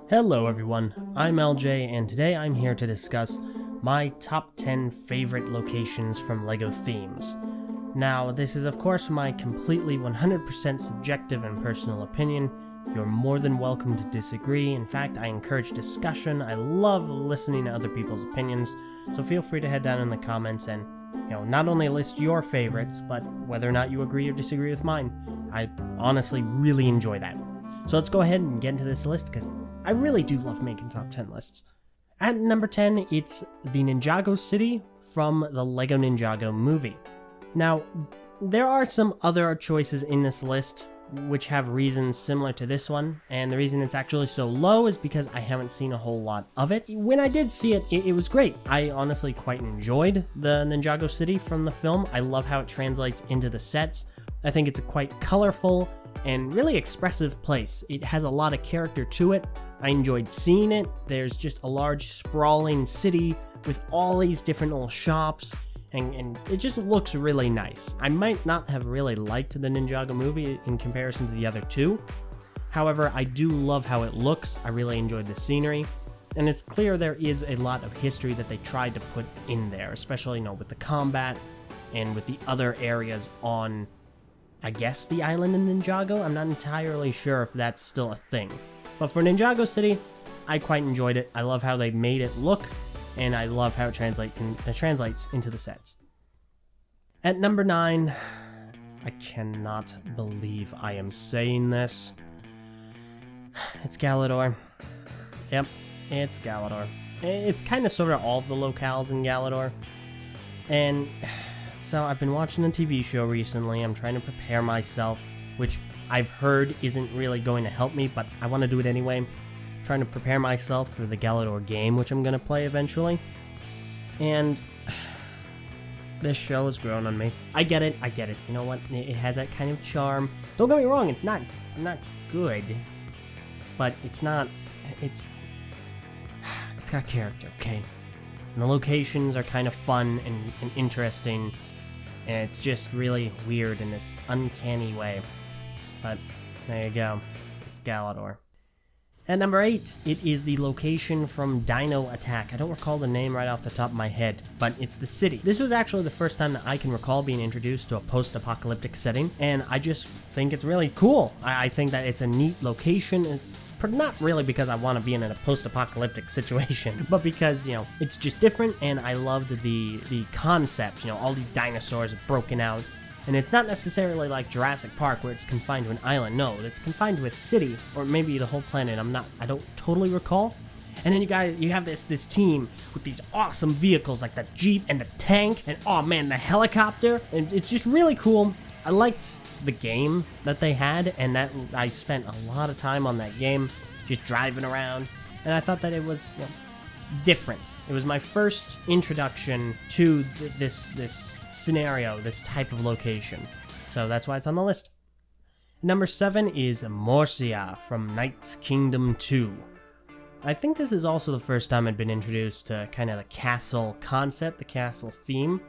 Hello everyone, I'm Eljay, and today I'm here to discuss my top 10 favorite locations from LEGO themes. Now, this is of course my completely 100% subjective and personal opinion. You're more than welcome to disagree. In fact, I encourage discussion. I love listening to other people's opinions, so feel free to head down in the comments and, not only list your favorites, but whether or not you agree or disagree with mine. I honestly really enjoy that. So let's go ahead and get into this list, because I really do love making top 10 lists. At number 10, it's the Ninjago City from the LEGO Ninjago movie. Now, there are some other choices in this list which have reasons similar to this one, and the reason it's actually so low is because I haven't seen a whole lot of it. When I did see it, it was great. I honestly quite enjoyed the Ninjago City from the film. I love how it translates into the sets. I think it's a quite colorful and really expressive place. It has a lot of character to it. I enjoyed seeing it. There's just a large sprawling city with all these different little shops, and it just looks really nice. I might not have really liked the Ninjago movie in comparison to the other two. However, I do love how it looks. I really enjoyed the scenery, and it's clear there is a lot of history that they tried to put in there, especially, with the combat and with the other areas on, I guess, the island in Ninjago. I'm not entirely sure if that's still a thing. But for Ninjago City, I quite enjoyed it. I love how they made it look, and I love how it translates into the sets. At number 9, I cannot believe I am saying this. It's Galador. Yep, it's Galador. It's kind of sort of all of the locales in Galador. And so I've been watching the TV show recently. I'm trying to prepare myself, which I've heard isn't really going to help me, but I want to do it anyway. Trying to prepare myself for the Galador game, which I'm going to play eventually. And this show has grown on me. I get it. You know what? It has that kind of charm. Don't get me wrong, it's not good, but it's got character, okay? And the locations are kind of fun and interesting, and it's just really weird in this uncanny way. But there you go. It's Galador. At number 8, it is the location from Dino Attack. I don't recall the name right off the top of my head, but it's the city. This was actually the first time that I can recall being introduced to a post-apocalyptic setting, and I just think it's really cool. I think that it's a neat location. It's not really because I want to be in a post-apocalyptic situation, but because, it's just different, and I loved the concept. All these dinosaurs are broken out. And it's not necessarily like Jurassic Park where it's confined to an island. No, it's confined to a city, or maybe the whole planet. I don't totally recall. And then you have this team with these awesome vehicles like the Jeep and the tank, and oh man, the helicopter. And it's just really cool. I liked the game that they had, and that I spent a lot of time on that game, just driving around. And I thought that it was, different. It was my first introduction to this scenario, this type of location. So that's why it's on the list. Number 7 is Morcia from Knight's Kingdom 2. I think this is also the first time I'd been introduced to kind of the castle concept, the castle theme.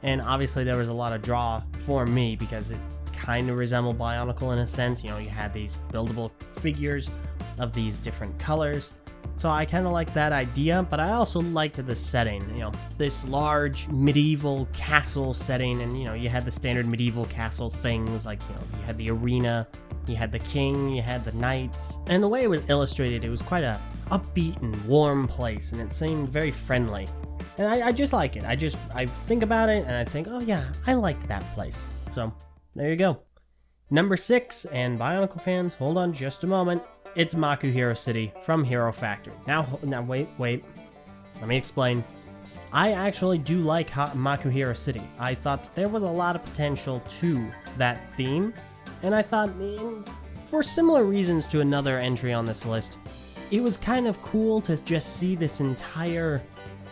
And obviously there was a lot of draw for me because it kind of resembled Bionicle in a sense. You had these buildable figures of these different colors. So I kind of liked that idea, but I also liked the setting, this large medieval castle setting, and, you had the standard medieval castle things, like, you had the arena, you had the king, you had the knights, and the way it was illustrated, it was quite a upbeat and warm place, and it seemed very friendly, and I just like it. I think about it, and I think, oh yeah, I like that place. So, there you go. Number 6, and Bionicle fans, hold on just a moment. It's Makuhira City from Hero Factory. Now wait. Let me explain. I actually do like Makuhira City. I thought that there was a lot of potential to that theme, and I thought, for similar reasons to another entry on this list, it was kind of cool to just see this entire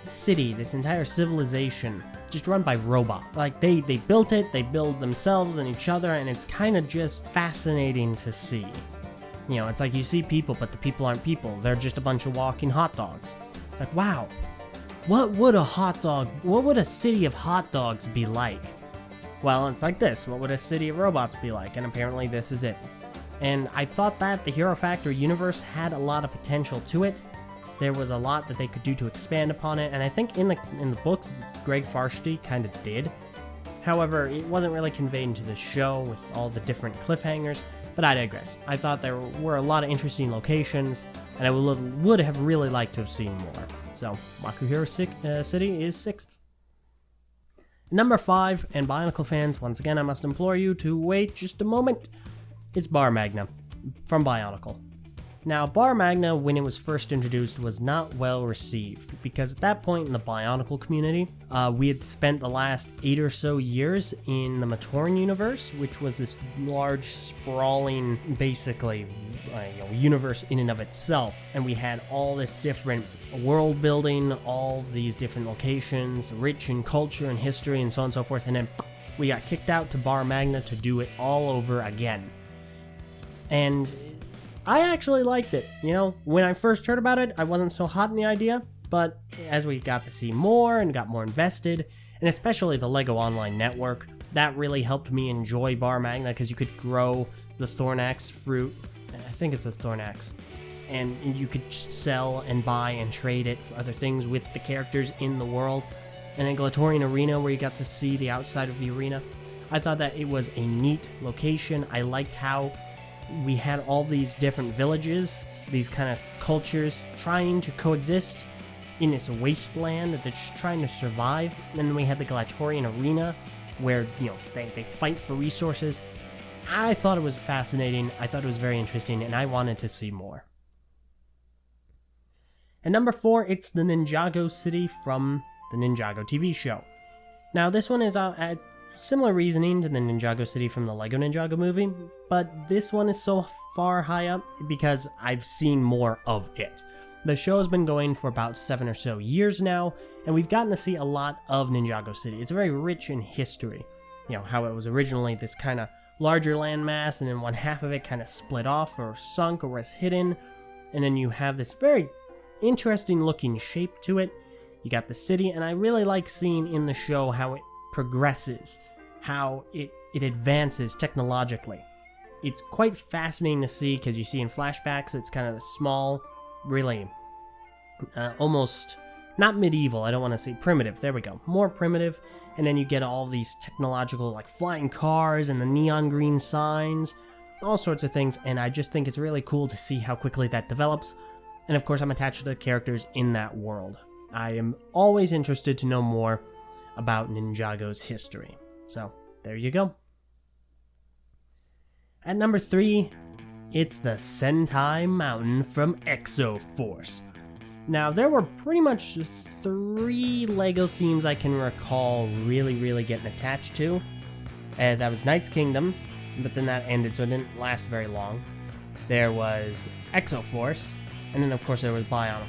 city, this entire civilization, just run by robot. Like, they built it, they build themselves and each other, and it's kind of just fascinating to see. It's like you see people, but the people aren't people. They're just a bunch of walking hot dogs. It's like, wow, what would a city of hot dogs be like? Well, it's like this. What would a city of robots be like? And apparently this is it. And I thought that the Hero Factory universe had a lot of potential to it. There was a lot that they could do to expand upon it, and I think in the books, Greg Farshtey kind of did. However, it wasn't really conveyed into the show with all the different cliffhangers, but I digress. I thought there were a lot of interesting locations, and I would have really liked to have seen more. So, Makuhiro City is 6th. Number 5, and Bionicle fans, once again I must implore you to wait just a moment. It's Bar Magna, from Bionicle. Now, Bar Magna, when it was first introduced, was not well received, because at that point in the Bionicle community, we had spent the last 8 or so years in the Matoran universe, which was this large, sprawling, basically, universe in and of itself, and we had all this different world building, all these different locations, rich in culture and history, and so on and so forth, and then we got kicked out to Bar Magna to do it all over again. And I actually liked it. When I first heard about it, I wasn't so hot on the idea, but as we got to see more and got more invested, and especially the LEGO Online Network, that really helped me enjoy Bar Magna, because you could grow the Thornax fruit. I think it's a Thornax. And you could just sell and buy and trade it for other things with the characters in the world. And then Glatorian Arena, where you got to see the outside of the arena. I thought that it was a neat location. I liked how we had all these different villages, these kind of cultures trying to coexist in this wasteland that they're just trying to survive. And then we had the Glatorian Arena, where they fight for resources. I thought it was fascinating, I thought it was very interesting, and I wanted to see more. And number 4, it's the Ninjago City from the Ninjago TV show. Now, this one is at similar reasoning to the Ninjago City from the LEGO Ninjago movie, but this one is so far high up because I've seen more of it. The show has been going for about 7 or so years now, and we've gotten to see a lot of Ninjago City. It's very rich in history. How it was originally this kind of larger landmass, and then one half of it kind of split off or sunk or was hidden, and then you have this very interesting looking shape to it. You got the city, and I really like seeing in the show how it progresses, how it advances technologically. It's quite fascinating to see, because you see in flashbacks it's kind of a small, really almost not medieval, I don't want to say primitive, there we go, more primitive, and then you get all these technological like flying cars and the neon green signs, all sorts of things, and I just think it's really cool to see how quickly that develops. And of course I'm attached to the characters in that world. I am always interested to know more about Ninjago's history. So, there you go. At number 3, it's the Sentai Mountain from Exo-Force. Now, there were pretty much 3 LEGO themes I can recall really getting attached to. That was Knight's Kingdom, but then that ended, so it didn't last very long. There was Exo-Force, and then of course there was Bionicle.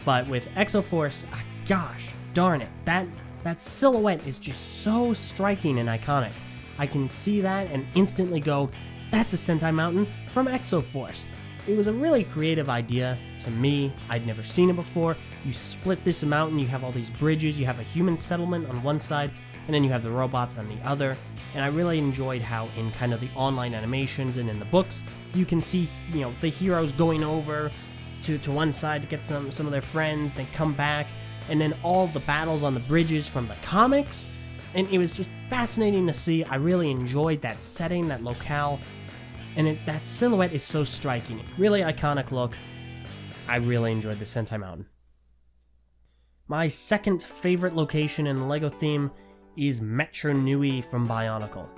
But with Exo-Force, gosh darn it, that silhouette is just so striking and iconic. I can see that and instantly go, that's a Sentai Mountain from Exo-Force. It was a really creative idea to me. I'd never seen it before. You split this mountain, you have all these bridges, you have a human settlement on one side, and then you have the robots on the other. And I really enjoyed how in kind of the online animations and in the books, you can see, the heroes going over to one side to get some of their friends, they come back, and then all the battles on the bridges from the comics. And it was just fascinating to see. I really enjoyed that setting, that locale. And that silhouette is so striking. Really iconic look. I really enjoyed the Sentai Mountain. My second favorite location in the LEGO theme is Metro Nui from Bionicle.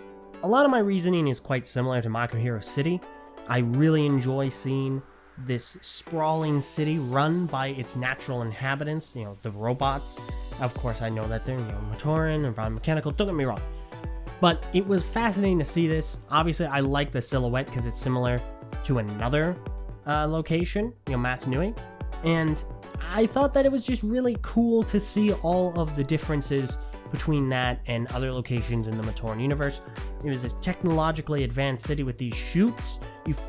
A lot of my reasoning is quite similar to Makuhiro City. I really enjoy seeing this sprawling city run by its natural inhabitants, the robots. Of course, I know that they're, Matoran and biomechanical, don't get me wrong. But it was fascinating to see this. Obviously, I like the silhouette because it's similar to another location, Matsunui. And I thought that it was just really cool to see all of the differences between that and other locations in the Matoran universe. It was this technologically advanced city with these chutes.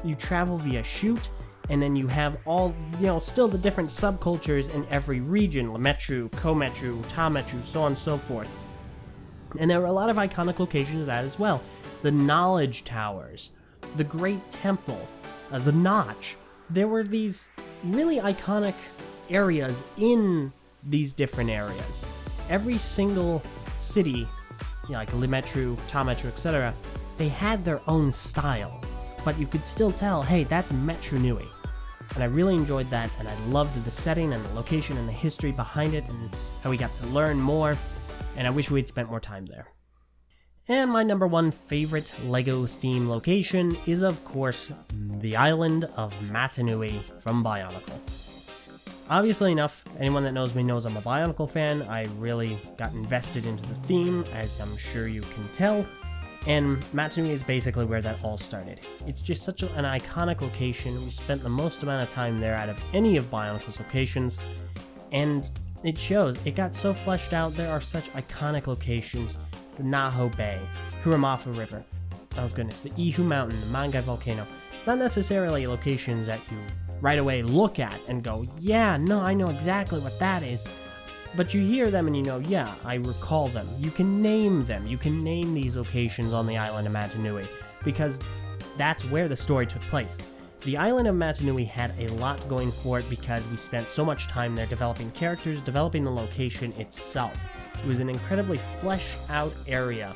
You travel via chute, and then you have all, still the different subcultures in every region, Lametru, Kometru, Tametru, so on and so forth. And there were a lot of iconic locations of that as well. The knowledge towers, the Great Temple, the Notch. There were these really iconic areas in these different areas. Every single city, like Lemaitre, Tametru, etc., they had their own style, but you could still tell, hey, that's Metru Nui. And I really enjoyed that, and I loved the setting and the location and the history behind it and how we got to learn more, and I wish we'd spent more time there. And my number one favorite LEGO theme location is, of course, the island of Matanui from Bionicle. Obviously enough, anyone that knows me knows I'm a Bionicle fan. I really got invested into the theme, as I'm sure you can tell, and Matanui is basically where that all started. It's just such an iconic location. We spent the most amount of time there out of any of Bionicle's locations, and it shows. It got so fleshed out. There are such iconic locations. The Naho Bay, Huramafa River, oh goodness, the Ihu Mountain, the Mangai Volcano. Not necessarily locations that you right away look at and go, yeah, no, I know exactly what that is. But you hear them and you know, yeah, I recall them. You can name them. You can name these locations on the island of Matanui, because that's where the story took place. The island of Matanui had a lot going for it because we spent so much time there developing characters, developing the location itself. It was an incredibly fleshed out area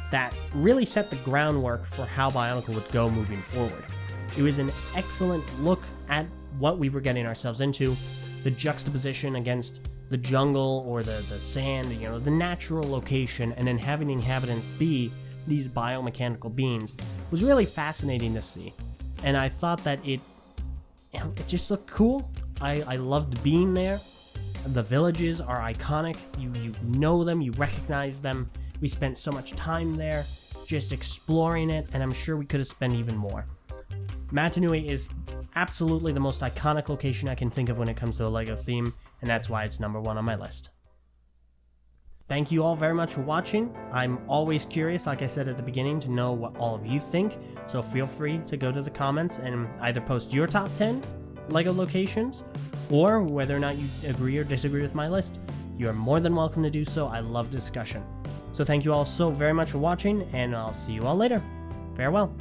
that really set the groundwork for how Bionicle would go moving forward. It was an excellent look at what we were getting ourselves into, the juxtaposition against the jungle or the sand, the natural location, and then having the inhabitants be these biomechanical beings was really fascinating to see. And I thought that it just looked cool. I loved being there. The villages are iconic. You know them, you recognize them. We spent so much time there just exploring it, and I'm sure we could have spent even more. Matanui is absolutely the most iconic location I can think of when it comes to a LEGO theme, and that's why it's number one on my list. Thank you all very much for watching. I'm always curious, like I said at the beginning, to know what all of you think, so feel free to go to the comments and either post your top 10 LEGO locations, or whether or not you agree or disagree with my list. You are more than welcome to do so. I love discussion. So thank you all so very much for watching, and I'll see you all later. Farewell.